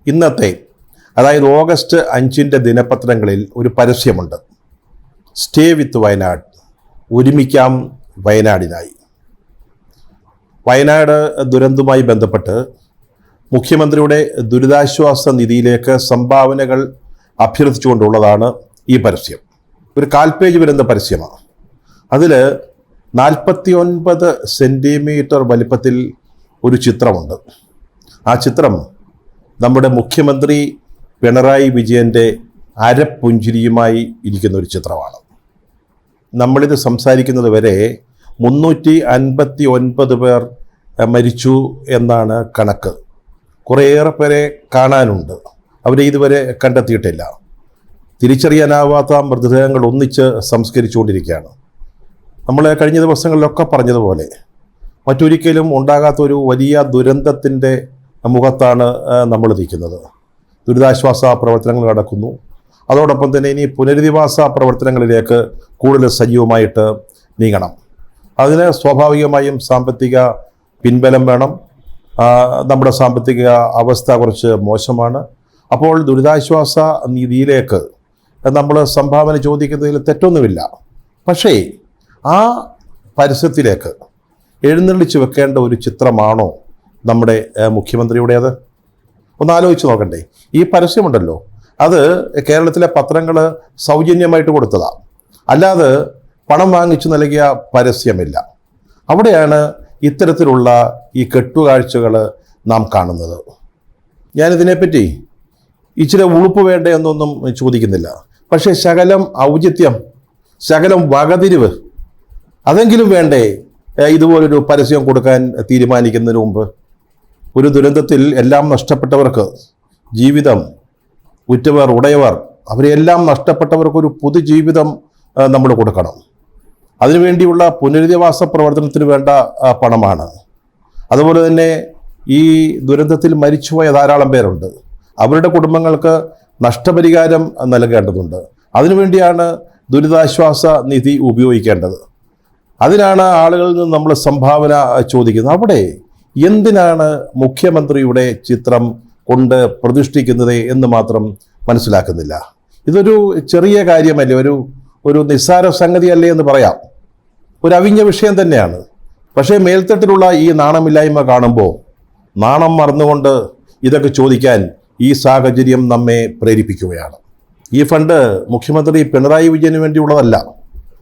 ഇന്നത്തെ അതായത് ഓഗസ്റ്റ് 5 ദിനപത്രങ്ങളിൽ ഒരു പരസ്യമുണ്ട്. സ്റ്റേ വിത്ത് വയനാട്, ഒരുമിക്കാം വയനാടിനായി. വയനാട് ദുരന്തവുമായി ബന്ധപ്പെട്ട് മുഖ്യമന്ത്രിയുടെ ദുരിതാശ്വാസ നിധിയിലേക്ക് സംഭാവനകൾ അഭ്യർത്ഥിച്ചുകൊണ്ടുള്ളതാണ് ഈ പരസ്യം. ഒരു 4 പേജ് വരുന്ന പരസ്യമാണ്. അതിൽ 49 സെൻറ്റിമീറ്റർ വലിപ്പത്തിൽ ഒരു ചിത്രമുണ്ട്. ആ ചിത്രം നമ്മുടെ മുഖ്യമന്ത്രി പിണറായി വിജയൻ്റെ അരപ്പുഞ്ചിരിയുമായി ഇരിക്കുന്ന ഒരു ചിത്രമാണ്. നമ്മളിത് സംസാരിക്കുന്നത് വരെ 359 പേർ മരിച്ചു എന്നാണ് കണക്ക്. കുറേയേറെ പേരെ കാണാനുണ്ട്, അവരെ ഇതുവരെ കണ്ടെത്തിയിട്ടില്ല. തിരിച്ചറിയാനാവാത്ത മൃതദേഹങ്ങൾ ഒന്നിച്ച് സംസ്കരിച്ചുകൊണ്ടിരിക്കുകയാണ്. നമ്മൾ കഴിഞ്ഞ ദിവസങ്ങളിലൊക്കെ പറഞ്ഞതുപോലെ മറ്റൊരിക്കലും ഉണ്ടാകാത്തൊരു വലിയ ദുരന്തത്തിൻ്റെ മുഖത്താണ് നമ്മൾ നിൽക്കുന്നത്. ദുരിതാശ്വാസ പ്രവർത്തനങ്ങൾ നടക്കുന്നു. അതോടൊപ്പം തന്നെ ഇനി പുനരധിവാസ പ്രവർത്തനങ്ങളിലേക്ക് കൂടുതൽ സജീവമായിട്ട് നീങ്ങണം. അതിന് സ്വാഭാവികമായും സാമ്പത്തിക പിൻബലം വേണം. നമ്മുടെ സാമ്പത്തിക അവസ്ഥ കുറച്ച് മോശമാണ്. അപ്പോൾ ദുരിതാശ്വാസ നിധിയിലേക്ക് നമ്മൾ സംഭാവന ചോദിക്കുന്നതിൽ തെറ്റൊന്നുമില്ല. പക്ഷേ ആ പരസ്യത്തിലേക്ക് എഴുന്നള്ളിച്ച് വെക്കേണ്ട ഒരു ചിത്രമാണോ നമ്മുടെ മുഖ്യമന്ത്രിയുടേത്? ഒന്ന് ആലോചിച്ച് നോക്കണ്ടേ. ഈ പരസ്യമുണ്ടല്ലോ, അത് കേരളത്തിലെ പത്രങ്ങൾ സൗജന്യമായിട്ട് കൊടുത്തതാണ്, അല്ലാതെ പണം വാങ്ങിച്ചു നൽകിയ പരസ്യമില്ല. അവിടെയാണ് ഇത്തരത്തിലുള്ള ഈ കെട്ടുകാഴ്ചകൾ നാം കാണുന്നത്. ഞാനിതിനെപ്പറ്റി ഇച്ചിരി ഉളുപ്പ് വേണ്ട എന്നൊന്നും ചോദിക്കുന്നില്ല. പക്ഷേ ശകലം ഔചിത്യം, ശകലം വകതിരിവ് അതെങ്കിലും വേണ്ടേ ഇതുപോലൊരു പരസ്യം കൊടുക്കാൻ തീരുമാനിക്കുന്നതിന് മുമ്പ്? ഒരു ദുരന്തത്തിൽ എല്ലാം നഷ്ടപ്പെട്ടവർക്ക്, ജീവിതം ഉറ്റവർ ഉടയവർ അവരെല്ലാം നഷ്ടപ്പെട്ടവർക്കൊരു പുതുജീവിതം നമ്മൾ കൊടുക്കണം. അതിനുവേണ്ടിയുള്ള പുനരധിവാസ പ്രവർത്തനത്തിന് വേണ്ട പണമാണ്. അതുപോലെ തന്നെ ഈ ദുരന്തത്തിൽ മരിച്ചുപോയ ധാരാളം പേരുണ്ട്. അവരുടെ കുടുംബങ്ങൾക്ക് നഷ്ടപരിഹാരം നൽകേണ്ടതുണ്ട്. അതിനുവേണ്ടിയാണ് ദുരിതാശ്വാസ നിധി ഉപയോഗിക്കേണ്ടത്. അതിനാണ് ആളുകളിൽ നിന്ന് നമ്മൾ സംഭാവന ചോദിക്കുന്നത്. അവിടെ എന്തിനാണ് മുഖ്യമന്ത്രിയുടെ ചിത്രം കൊണ്ട് പ്രതിഷ്ഠിക്കുന്നത് എന്ന് മാത്രം മനസ്സിലാക്കുന്നില്ല. ഇതൊരു ചെറിയ കാര്യമല്ലേ, ഒരു നിസ്സാര സംഗതിയല്ലേ എന്ന് പറയാം. ഒരു അവിഞ്ഞ വിഷയം തന്നെയാണ്. പക്ഷേ മേൽത്തട്ടിലുള്ള ഈ നാണമില്ലായ്മ കാണുമ്പോൾ നാണം മറന്നുകൊണ്ട് ഇതൊക്കെ ചോദിക്കാൻ ഈ സാഹചര്യം നമ്മെ പ്രേരിപ്പിക്കുകയാണ്. ഈ ഫണ്ട് മുഖ്യമന്ത്രി പിണറായി വിജയന് വേണ്ടിയുള്ളതല്ല,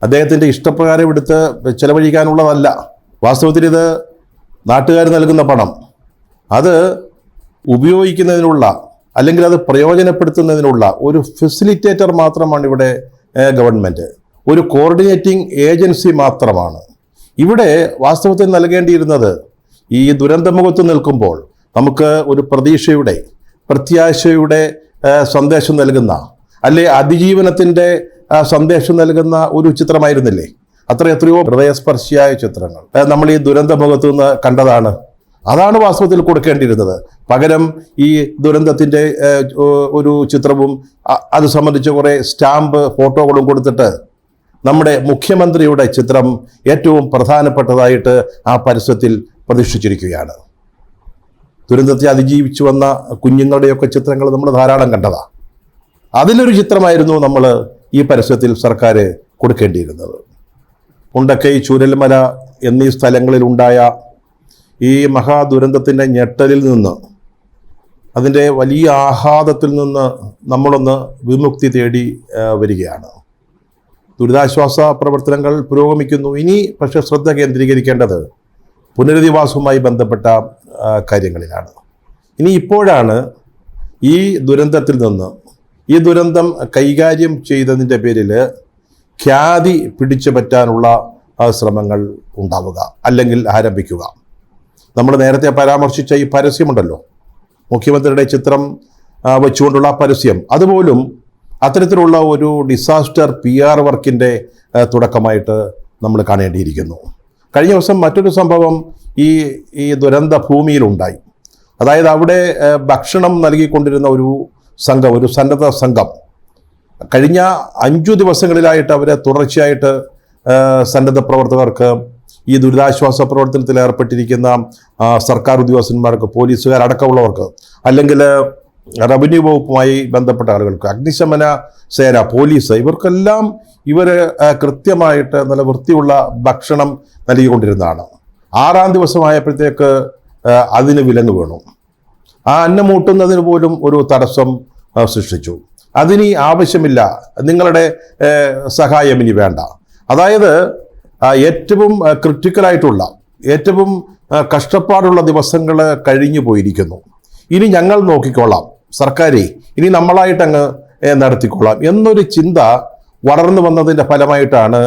അദ്ദേഹത്തിൻ്റെ ഇഷ്ടപ്രകാരം എടുത്ത് ചെലവഴിക്കാനുള്ളതല്ല. വാസ്തവത്തിൽ ഇത് നാട്ടുകാർ നൽകുന്ന പണം, അത് ഉപയോഗിക്കുന്നതിനുള്ള അല്ലെങ്കിൽ അത് പ്രയോജനപ്പെടുത്തുന്നതിനുള്ള ഒരു ഫെസിലിറ്റേറ്റർ മാത്രമാണ് ഇവിടെ ഗവൺമെൻറ്, ഒരു കോർഡിനേറ്റിംഗ് ഏജൻസി മാത്രമാണ്. ഇവിടെ വാസ്തവത്തിൽ നൽകേണ്ടിയിരുന്നത് ഈ ദുരന്തമുഖത്ത് നിൽക്കുമ്പോൾ നമുക്ക് ഒരു പ്രതീക്ഷയുടെ, പ്രത്യാശയുടെ സന്ദേശം നൽകുന്ന, അല്ലെ അതിജീവനത്തിൻ്റെ സന്ദേശം നൽകുന്ന ഒരു ചിത്രമായിരുന്നില്ലേ? എത്രയോ ഹൃദയസ്പർശിയായ ചിത്രങ്ങൾ നമ്മൾ ഈ ദുരന്തമുഖത്ത് നിന്ന് കണ്ടതാണ്. അതാണ് വാസ്തവത്തിൽ കൊടുക്കേണ്ടിയിരുന്നത്. പകരം ഈ ദുരന്തത്തിൻ്റെ ഒരു ചിത്രവും അത് സംബന്ധിച്ച് കുറേ സ്റ്റാമ്പ് ഫോട്ടോകളും കൊടുത്തിട്ട് നമ്മുടെ മുഖ്യമന്ത്രിയുടെ ചിത്രം ഏറ്റവും പ്രധാനപ്പെട്ടതായിട്ട് ആ പരസ്യത്തിൽ പ്രതിഷ്ഠിച്ചിരിക്കുകയാണ്. ദുരന്തത്തെ അതിജീവിച്ചു വന്ന കുഞ്ഞുങ്ങളുടെയൊക്കെ ചിത്രങ്ങൾ നമ്മൾ ധാരാളം കണ്ടതാണ്. അതിലൊരു ചിത്രമായിരുന്നു നമ്മൾ ഈ പരസ്യത്തിൽ സർക്കാർ കൊടുക്കേണ്ടിയിരുന്നത്. മുണ്ടക്കൈ, ചൂരൽമല എന്നീ സ്ഥലങ്ങളിലുണ്ടായ ഈ മഹാദുരന്തത്തിൻ്റെ ഞെട്ടലിൽ നിന്ന്, അതിൻ്റെ വലിയ ആഘാതത്തിൽ നിന്ന് നമ്മളൊന്ന് വിമുക്തി തേടി വരികയാണ്. ദുരിതാശ്വാസ പ്രവർത്തനങ്ങൾ പുരോഗമിക്കുന്നു. ഇനി പക്ഷേ ശ്രദ്ധ കേന്ദ്രീകരിക്കേണ്ടത് പുനരധിവാസവുമായി ബന്ധപ്പെട്ട കാര്യങ്ങളിലാണ്. ഇനി ഇപ്പോഴാണ് ഈ ദുരന്തത്തിൽ നിന്ന്, ഈ ദുരന്തം കൈകാര്യം ചെയ്തതിൻ്റെ പേരിൽ ഖ്യാതി പിടിച്ചു പറ്റാനുള്ള ശ്രമങ്ങൾ ഉണ്ടാവുക, അല്ലെങ്കിൽ ആരംഭിക്കുക. നമ്മൾ നേരത്തെ പരാമർശിച്ച ഈ പരസ്യമുണ്ടല്ലോ, മുഖ്യമന്ത്രിയുടെ ചിത്രം വെച്ചുകൊണ്ടുള്ള പരസ്യം, അതുപോലും അത്തരത്തിലുള്ള ഒരു ഡിസാസ്റ്റർ PR വർക്കിൻ്റെ തുടക്കമായിട്ട് നമ്മൾ കാണേണ്ടിയിരിക്കുന്നു. കഴിഞ്ഞ ദിവസം മറ്റൊരു സംഭവം ഈ ദുരന്ത ഭൂമിയിലുണ്ടായി. അതായത് അവിടെ ഭക്ഷണം നൽകിക്കൊണ്ടിരുന്ന ഒരു സംഘം, ഒരു സന്നദ്ധ സംഘം, കഴിഞ്ഞ 5 ദിവസങ്ങളിലായിട്ട് അവരെ തുടർച്ചയായിട്ട് സന്നദ്ധ പ്രവർത്തകർക്ക്, ഈ ദുരിതാശ്വാസ പ്രവർത്തനത്തിൽ ഏർപ്പെട്ടിരിക്കുന്ന സർക്കാർ ഉദ്യോഗസ്ഥന്മാർക്ക്, പോലീസുകാരടക്കമുള്ളവർക്ക്, അല്ലെങ്കിൽ റവന്യൂ വകുപ്പുമായി ബന്ധപ്പെട്ട ആളുകൾക്ക്, അഗ്നിശമന സേന, പോലീസ്, ഇവർക്കെല്ലാം ഇവർ കൃത്യമായിട്ട് നല്ല വൃത്തിയുള്ള ഭക്ഷണം നൽകിക്കൊണ്ടിരുന്നതാണ്. 6-ാം ദിവസമായപ്പോഴത്തേക്ക് അതിന് വിലങ്ങ് വീണു. ആ അന്നം മൂട്ടുന്നതിന് പോലും ഒരു തടസ്സം സൃഷ്ടിച്ചു. അതിനി ആവശ്യമില്ല, നിങ്ങളുടെ സഹായം ഇനി വേണ്ട. അതായത് ഏറ്റവും ക്രിട്ടിക്കലായിട്ടുള്ള, ഏറ്റവും കഷ്ടപ്പാടുള്ള ദിവസങ്ങൾ കഴിഞ്ഞു പോയിരിക്കുന്നു. ഇനി ഞങ്ങൾ നോക്കിക്കോളാം, സർക്കാരെ ഇനി നമ്മളായിട്ടങ്ങ് നടത്തിക്കൊള്ളാം എന്നൊരു ചിന്ത വളർന്നു വന്നതിൻ്റെ ഫലമായിട്ടാണ്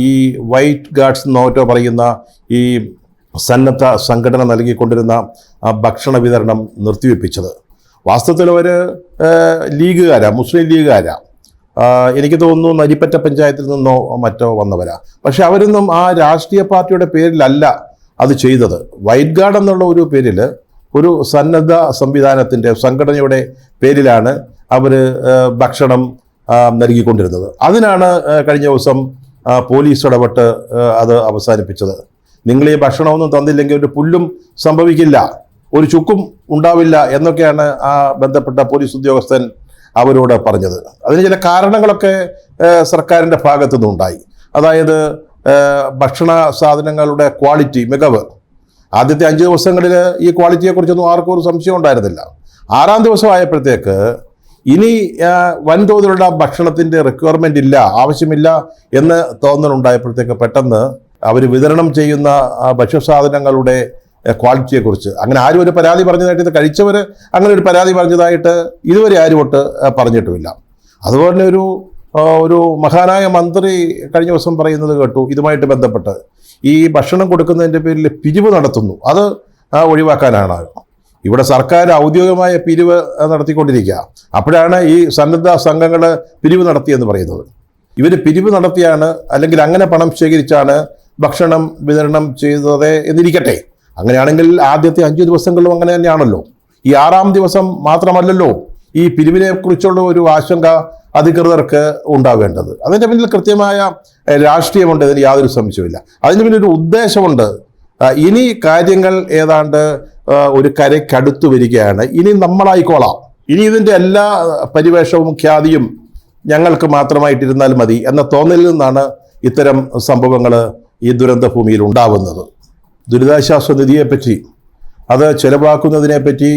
ഈ വൈറ്റ് ഗാർഡ്സ് എന്നോട്ടോ പറയുന്ന ഈ സന്നദ്ധ സംഘടന നൽകിക്കൊണ്ടിരുന്ന ഭക്ഷണ വിതരണം നിർത്തിവെപ്പിച്ചത്. വാസ്തവത്തിൽ അവർ ലീഗുകാരാണ്, മുസ്ലിം ലീഗുകാരാണ്. എനിക്ക് തോന്നുന്നു നരിപ്പറ്റ പഞ്ചായത്തിൽ നിന്നോ മറ്റോ വന്നവരാ. പക്ഷെ അവരൊന്നും ആ രാഷ്ട്രീയ പാർട്ടിയുടെ പേരിലല്ല അത് ചെയ്തത്. വൈറ്റ് ഗാർഡ് എന്നുള്ള ഒരു പേരിൽ, ഒരു സന്നദ്ധ സംവിധാനത്തിൻ്റെ സംഘടനയുടെ പേരിലാണ് അവർ ഭക്ഷണം നൽകിക്കൊണ്ടിരുന്നത്. അതിനാണ് കഴിഞ്ഞ ദിവസം പോലീസ് ഇടപെട്ട് അത് അവസാനിപ്പിച്ചത്. നിങ്ങൾ ഈ ഭക്ഷണമൊന്നും തന്നില്ലെങ്കിൽ ഒരു പുല്ലും സംഭവിക്കില്ല, ഒരു ചുക്കും ഉണ്ടാവില്ല എന്നൊക്കെയാണ് ആ ബന്ധപ്പെട്ട പോലീസ് ഉദ്യോഗസ്ഥൻ അവരോട് പറഞ്ഞത്. അതിന് ചില കാരണങ്ങളൊക്കെ സർക്കാരിൻ്റെ ഭാഗത്തു നിന്നുണ്ടായി. അതായത് ഭക്ഷണ സാധനങ്ങളുടെ ക്വാളിറ്റി, മികവ്. ആദ്യത്തെ 5 ദിവസങ്ങളിൽ ഈ ക്വാളിറ്റിയെക്കുറിച്ചൊന്നും ആർക്കും ഒരു സംശയം ഉണ്ടായിരുന്നില്ല. 6-ാം ദിവസം ആയപ്പോഴത്തേക്ക് ഇനി വൻതോതിലുള്ള ഭക്ഷണത്തിൻ്റെ റിക്വയർമെൻ്റ് ഇല്ല, ആവശ്യമില്ല എന്ന് തോന്നലുണ്ടായപ്പോഴത്തേക്ക് പെട്ടെന്ന് അവർ വിതരണം ചെയ്യുന്ന ഭക്ഷ്യസാധനങ്ങളുടെ ക്വാളിറ്റിയെക്കുറിച്ച് അങ്ങനെ ആരും ഒരു പരാതി പറഞ്ഞതായിട്ട്, ഇത് കഴിച്ചവർ അങ്ങനെ ഒരു പരാതി പറഞ്ഞതായിട്ട് ഇതുവരെ ആരും ഒട്ട് പറഞ്ഞിട്ടുമില്ല. അതുപോലെ ഒരു മഹാനായ മന്ത്രി കഴിഞ്ഞ ദിവസം പറയുന്നത് കേട്ടു, ഇതുമായിട്ട് ബന്ധപ്പെട്ട് ഈ ഭക്ഷണം കൊടുക്കുന്നതിൻ്റെ പേരിൽ പിരിവ് നടത്തുന്നു, അത് ഒഴിവാക്കാനാണ്. ഇവിടെ സർക്കാർ ഔദ്യോഗികമായ പിരിവ് നടത്തിക്കൊണ്ടിരിക്കുക. അപ്പോഴാണ് ഈ സന്നദ്ധ സംഘങ്ങൾ പിരിവ് നടത്തിയെന്ന് പറയുന്നത്. ഇവർ പിരിവ് നടത്തിയാണ്, അല്ലെങ്കിൽ അങ്ങനെ പണം ശേഖരിച്ചാണ് ഭക്ഷണം വിതരണം ചെയ്തത് എന്നിരിക്കട്ടെ. അങ്ങനെയാണെങ്കിൽ ആദ്യത്തെ 5 ദിവസങ്ങളിലും അങ്ങനെ തന്നെയാണല്ലോ. ഈ 6-ാം ദിവസം മാത്രമല്ലല്ലോ ഈ പിരിവിനെ കുറിച്ചുള്ള ഒരു ആശങ്ക അധികൃതർക്ക് ഉണ്ടാവേണ്ടത്. അതിൻ്റെ പിന്നിൽ കൃത്യമായ രാഷ്ട്രീയമുണ്ട്, ഇതിന് യാതൊരു സംശയമില്ല. അതിന് പിന്നിൽ ഒരു ഉദ്ദേശമുണ്ട്. ഇനി കാര്യങ്ങൾ ഏതാണ്ട് ഒരു കരയ്ക്കടുത്തു വരികയാണ്. ഇനി നമ്മളായിക്കോളാം, ഇനി ഇതിൻ്റെ എല്ലാ പരിവേഷവും ഖ്യാതിയും ഞങ്ങൾക്ക് മാത്രമായിട്ടിരുന്നാൽ മതി എന്ന തോന്നലിൽ നിന്നാണ് ഇത്തരം സംഭവങ്ങൾ ഈ ദുരന്ത ഭൂമിയിൽ ഉണ്ടാവുന്നത്. ദുരിതാശ്വാസ നിധിയെപ്പറ്റി, അത് ചെലവാക്കുന്നതിനെപ്പറ്റി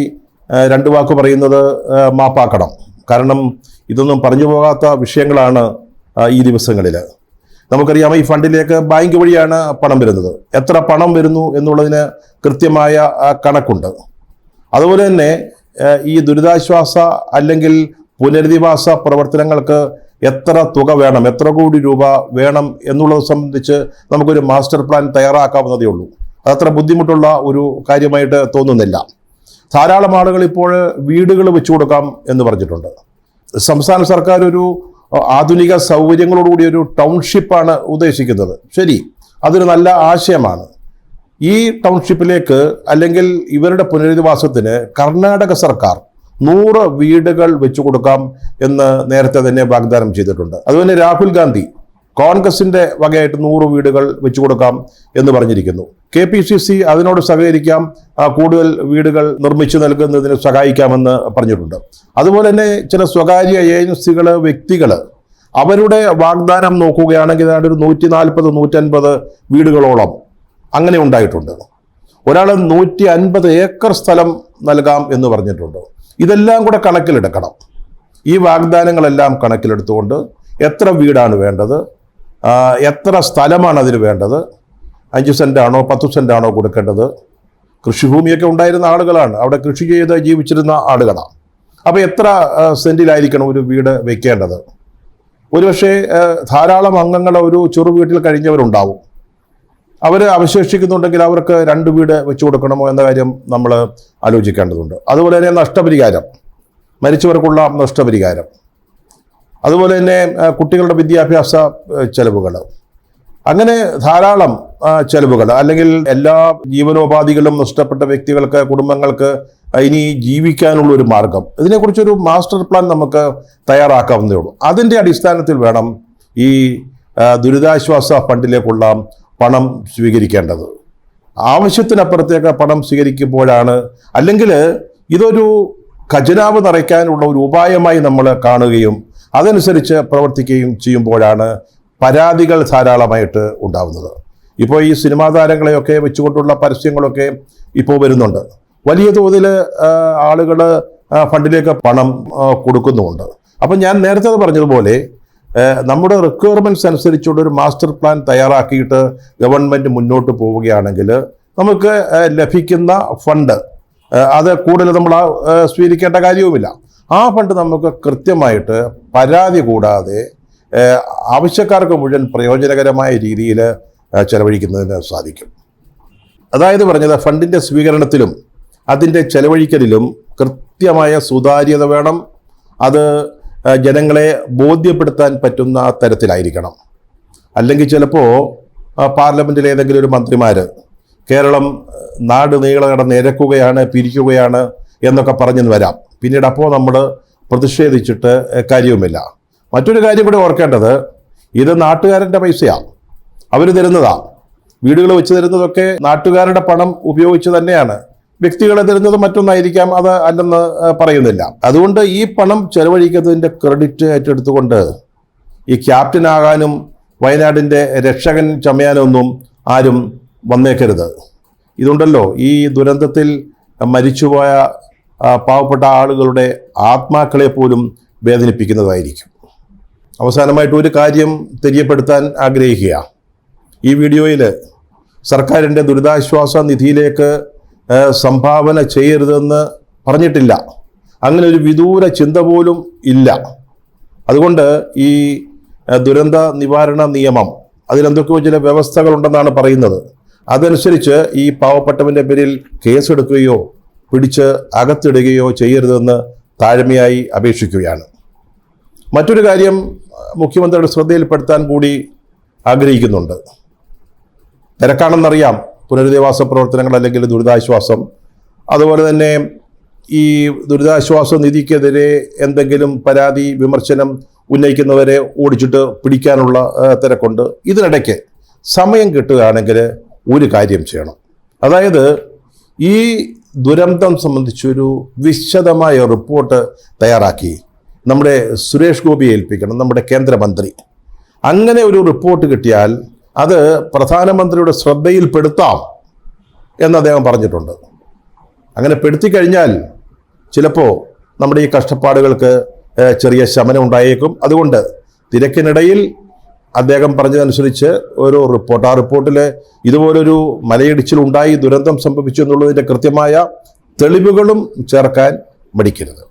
2 വാക്ക് പറയുന്നത് മാപ്പാക്കണം. കാരണം ഇതൊന്നും പറഞ്ഞു പോകാത്ത വിഷയങ്ങളാണ് ഈ ദിവസങ്ങളിൽ. നമുക്കറിയാം, ഈ ഫണ്ടിലേക്ക് ബാങ്ക് വഴിയാണ് പണം വരുന്നത്. എത്ര പണം വരുന്നു എന്നുള്ളതിന് കൃത്യമായ കണക്കുണ്ട്. അതുപോലെ തന്നെ ഈ ദുരിതാശ്വാസ അല്ലെങ്കിൽ പുനരധിവാസ പ്രവർത്തനങ്ങൾക്ക് എത്ര തുക വേണം, എത്ര കോടി രൂപ വേണം എന്നുള്ളത് സംബന്ധിച്ച് നമുക്കൊരു മാസ്റ്റർ പ്ലാൻ തയ്യാറാക്കാവുന്നതേ ഉള്ളൂ. അതത്ര ബുദ്ധിമുട്ടുള്ള ഒരു കാര്യമായിട്ട് തോന്നുന്നില്ല. ധാരാളം ആളുകൾ ഇപ്പോൾ വീടുകൾ വെച്ചു കൊടുക്കാം എന്ന് പറഞ്ഞിട്ടുണ്ട്. സംസ്ഥാന സർക്കാർ ഒരു ആധുനിക സൗകര്യങ്ങളോടുകൂടി ഒരു ടൗൺഷിപ്പാണ് ഉദ്ദേശിക്കുന്നത്. ശരി, അതൊരു നല്ല ആശയമാണ്. ഈ ടൗൺഷിപ്പിലേക്ക് അല്ലെങ്കിൽ ഇവരുടെ പുനരധിവാസത്തിന് കർണാടക സർക്കാർ 100 വീടുകൾ വെച്ചു കൊടുക്കാം എന്ന് നേരത്തെ തന്നെ വാഗ്ദാനം ചെയ്തിട്ടുണ്ട്. അതുപോലെ രാഹുൽ ഗാന്ധി കോൺഗ്രസിന്റെ വകയായിട്ട് 100 വീടുകൾ വെച്ചു കൊടുക്കാം എന്ന് പറഞ്ഞിരിക്കുന്നു. KPCC അതിനോട് സഹകരിക്കാം, കൂടുതൽ വീടുകൾ നിർമ്മിച്ചു നൽകുന്നതിന് സഹായിക്കാമെന്ന് പറഞ്ഞിട്ടുണ്ട്. അതുപോലെ തന്നെ ചില സ്വകാര്യ ഏജൻസികൾ, വ്യക്തികൾ അവരുടെ വാഗ്ദാനം നോക്കുകയാണെങ്കിൽ ഒരു 140-150 വീടുകളോളം അങ്ങനെ ഉണ്ടായിട്ടുണ്ട്. ഒരാൾ 150 ഏക്കർ സ്ഥലം നൽകാം എന്ന് പറഞ്ഞിട്ടുണ്ട്. ഇതെല്ലാം കൂടെ കണക്കിലെടുക്കണം. ഈ വാഗ്ദാനങ്ങളെല്ലാം കണക്കിലെടുത്തുകൊണ്ട് എത്ര വീടാണ് വേണ്ടത്, എത്ര സ്ഥലമാണ് അതിന് വേണ്ടത്, 5 സെൻറ്റാണോ 10 സെൻറ്റാണോ കൊടുക്കേണ്ടത്. കൃഷിഭൂമിയൊക്കെ ഉണ്ടായിരുന്ന ആളുകളാണ്, അവിടെ കൃഷി ചെയ്ത് ജീവിച്ചിരുന്ന ആളുകളാണ്. അപ്പോൾ എത്ര സെൻറ്റിലായിരിക്കണം ഒരു വീട് വെക്കേണ്ടത്? ഒരുപക്ഷെ ധാരാളം അംഗങ്ങൾ ഒരു ചെറു വീട്ടിൽ കഴിഞ്ഞവരുണ്ടാവും. അവർ അവശേഷിക്കുന്നുണ്ടെങ്കിൽ അവർക്ക് 2 വീട് വെച്ചു കൊടുക്കണമോ എന്ന കാര്യം നമ്മൾ ആലോചിക്കേണ്ടതുണ്ട്. അതുപോലെ തന്നെ നഷ്ടപരിഹാരം, മരിച്ചവർക്കുള്ള നഷ്ടപരിഹാരം, അതുപോലെ തന്നെ കുട്ടികളുടെ വിദ്യാഭ്യാസ ചെലവുകൾ, അങ്ങനെ ധാരാളം ചെലവുകൾ. അല്ലെങ്കിൽ എല്ലാ ജീവനോപാധികളും നഷ്ടപ്പെട്ട വ്യക്തികൾക്ക്, കുടുംബങ്ങൾക്ക് ഇനി ജീവിക്കാനുള്ള ഒരു മാർഗം, ഇതിനെക്കുറിച്ചൊരു മാസ്റ്റർ പ്ലാൻ നമുക്ക് തയ്യാറാക്കാവുന്നതേ ഉള്ളൂ. അതിൻ്റെ അടിസ്ഥാനത്തിൽ വേണം ഈ ദുരിതാശ്വാസ ഫണ്ടിലേക്കുള്ള പണം സ്വീകരിക്കേണ്ടത്. ആവശ്യത്തിനപ്പുറത്തേക്ക് പണം സ്വീകരിക്കുമ്പോഴാണ്, അല്ലെങ്കിൽ ഇതൊരു ഖജനാവ് നിറയ്ക്കാനുള്ള ഒരു ഉപായമായി നമ്മൾ കാണുകയും അതനുസരിച്ച് പ്രവർത്തിക്കുകയും ചെയ്യുമ്പോഴാണ് പരാതികൾ ധാരാളമായിട്ട് ഉണ്ടാവുന്നത്. ഇപ്പോൾ ഈ സിനിമാ താരങ്ങളെയൊക്കെ വെച്ചുകൊണ്ടുള്ള പരസ്യങ്ങളൊക്കെ ഇപ്പോൾ വരുന്നുണ്ട്. വലിയ തോതിൽ ആളുകൾ ഫണ്ടിലേക്ക് പണം കൊടുക്കുന്നുമുണ്ട്. അപ്പം ഞാൻ നേരത്തെ പറഞ്ഞതുപോലെ നമ്മുടെ റിക്വയർമെൻറ്റ്സ് അനുസരിച്ചുള്ളൊരു മാസ്റ്റർ പ്ലാൻ തയ്യാറാക്കിയിട്ട് ഗവൺമെൻറ് മുന്നോട്ട് പോവുകയാണെങ്കിൽ നമുക്ക് ലഭിക്കുന്ന ഫണ്ട് അത് കൂടുതൽ നമ്മൾ സ്വീകരിക്കേണ്ട കാര്യവുമില്ല. ആ ഫണ്ട് നമുക്ക് കൃത്യമായിട്ട് പരാതി കൂടാതെ ആവശ്യക്കാർക്ക് മുഴുവൻ പ്രയോജനകരമായ രീതിയിൽ ചെലവഴിക്കുന്നതിന് സാധിക്കും. അതായത് പറഞ്ഞത് ഫണ്ടിൻ്റെ സ്വീകരണത്തിലും അതിൻ്റെ ചെലവഴിക്കലിലും കൃത്യമായ സുതാര്യത വേണം. അത് ജനങ്ങളെ ബോധ്യപ്പെടുത്താൻ പറ്റുന്ന തരത്തിലായിരിക്കണം. അല്ലെങ്കിൽ ചിലപ്പോൾ പാർലമെൻറ്റിലെ ഏതെങ്കിലും ഒരു മന്ത്രിമാർ കേരളം നാട് നീളെ കിടന്ന് ഇരക്കുകയാണ്, പിരിക്കുകയാണ് എന്നൊക്കെ പറഞ്ഞെന്ന് വരാം. പിന്നീട് അപ്പോൾ നമ്മൾ പ്രതിഷേധിച്ചിട്ട് കാര്യവുമില്ല. മറ്റൊരു കാര്യം കൂടി ഓർക്കേണ്ടത്, ഇത് നാട്ടുകാരൻ്റെ പൈസയാണ്, അവർ തരുന്നതാണ്. വീടുകൾ വെച്ച് തരുന്നതൊക്കെ നാട്ടുകാരുടെ പണം ഉപയോഗിച്ച് തന്നെയാണ്. വ്യക്തികളെ തരുന്നത് മറ്റൊന്നായിരിക്കാം, അത് അല്ലെന്ന് പറയുന്നില്ല. അതുകൊണ്ട് ഈ പണം ചെലവഴിക്കുന്നതിൻ്റെ ക്രെഡിറ്റ് ഏറ്റെടുത്തുകൊണ്ട് ഈ ക്യാപ്റ്റനാകാനും വയനാടിൻ്റെ രക്ഷകൻ ചമയാനൊന്നും ആരും വന്നേക്കരുത്. ഇതുണ്ടല്ലോ, ഈ ദുരന്തത്തിൽ മരിച്ചുപോയ പാവപ്പെട്ട ആളുകളുടെ ആത്മാക്കളെ പോലും വേദനിപ്പിക്കുന്നതായിരിക്കും. അവസാനമായിട്ട് ഒരു കാര്യം തെര്യപ്പെടുത്താൻ ആഗ്രഹിക്കുക. ഈ വീഡിയോയിൽ സർക്കാരിൻ്റെ ദുരിതാശ്വാസ നിധിയിലേക്ക് സംഭാവന ചെയ്യരുതെന്ന് പറഞ്ഞിട്ടില്ല. അങ്ങനെ ഒരു വിദൂര ചിന്ത പോലും ഇല്ല. അതുകൊണ്ട് ഈ ദുരന്ത നിവാരണ നിയമം, അതിലെന്തൊക്കെയോ ചില വ്യവസ്ഥകളുണ്ടെന്നാണ് പറയുന്നത്. അതനുസരിച്ച് ഈ പാവപ്പെട്ടവൻ്റെ പേരിൽ കേസെടുക്കുകയോ പിടിച്ച് അകത്തിടുകയോ ചെയ്യരുതെന്ന് താഴ്മയായി അപേക്ഷിക്കുകയാണ്. മറ്റൊരു കാര്യം മുഖ്യമന്ത്രിയുടെ ശ്രദ്ധയിൽപ്പെടുത്താൻ കൂടി ആഗ്രഹിക്കുന്നുണ്ട്. തിരക്കാണെന്നറിയാം പുനരധിവാസ പ്രവർത്തനങ്ങൾ അല്ലെങ്കിൽ ദുരിതാശ്വാസം. അതുപോലെ തന്നെ ഈ ദുരിതാശ്വാസ നിധിക്കെതിരെ എന്തെങ്കിലും പരാതി വിമർശനം ഉന്നയിക്കുന്നവരെ ഓടിച്ചിട്ട് പിടിക്കാനുള്ള തിരക്കുണ്ട്. ഇതിനിടയ്ക്ക് സമയം കിട്ടുകയാണെങ്കിൽ ഒരു കാര്യം ചെയ്യണം. അതായത് ഈ ദുരന്തം സംബന്ധിച്ചൊരു വിശദമായ റിപ്പോർട്ട് തയ്യാറാക്കി നമ്മുടെ സുരേഷ് ഗോപിയെ ഏൽപ്പിക്കണം, നമ്മുടെ കേന്ദ്രമന്ത്രി. അങ്ങനെ ഒരു റിപ്പോർട്ട് കിട്ടിയാൽ അത് പ്രധാനമന്ത്രിയുടെ ശ്രദ്ധയിൽപ്പെടുത്താം എന്ന് അദ്ദേഹം പറഞ്ഞിട്ടുണ്ട്. അങ്ങനെ പെടുത്തിക്കഴിഞ്ഞാൽ ചിലപ്പോൾ നമ്മുടെ ഈ കഷ്ടപ്പാടുകൾക്ക് ചെറിയ ശമനം ഉണ്ടായേക്കും. അതുകൊണ്ട് തിരക്കിനിടയിൽ അദ്ദേഹം പറഞ്ഞതനുസരിച്ച് ഒരു റിപ്പോർട്ട്, ആ റിപ്പോർട്ടിൽ ഇതുപോലൊരു മലയിടിച്ചിലുണ്ടായി, ദുരന്തം സംഭവിച്ചു എന്നുള്ളതിൻ്റെ കൃത്യമായ തെളിവുകളും ചേർക്കാൻ മടിക്കരുത്.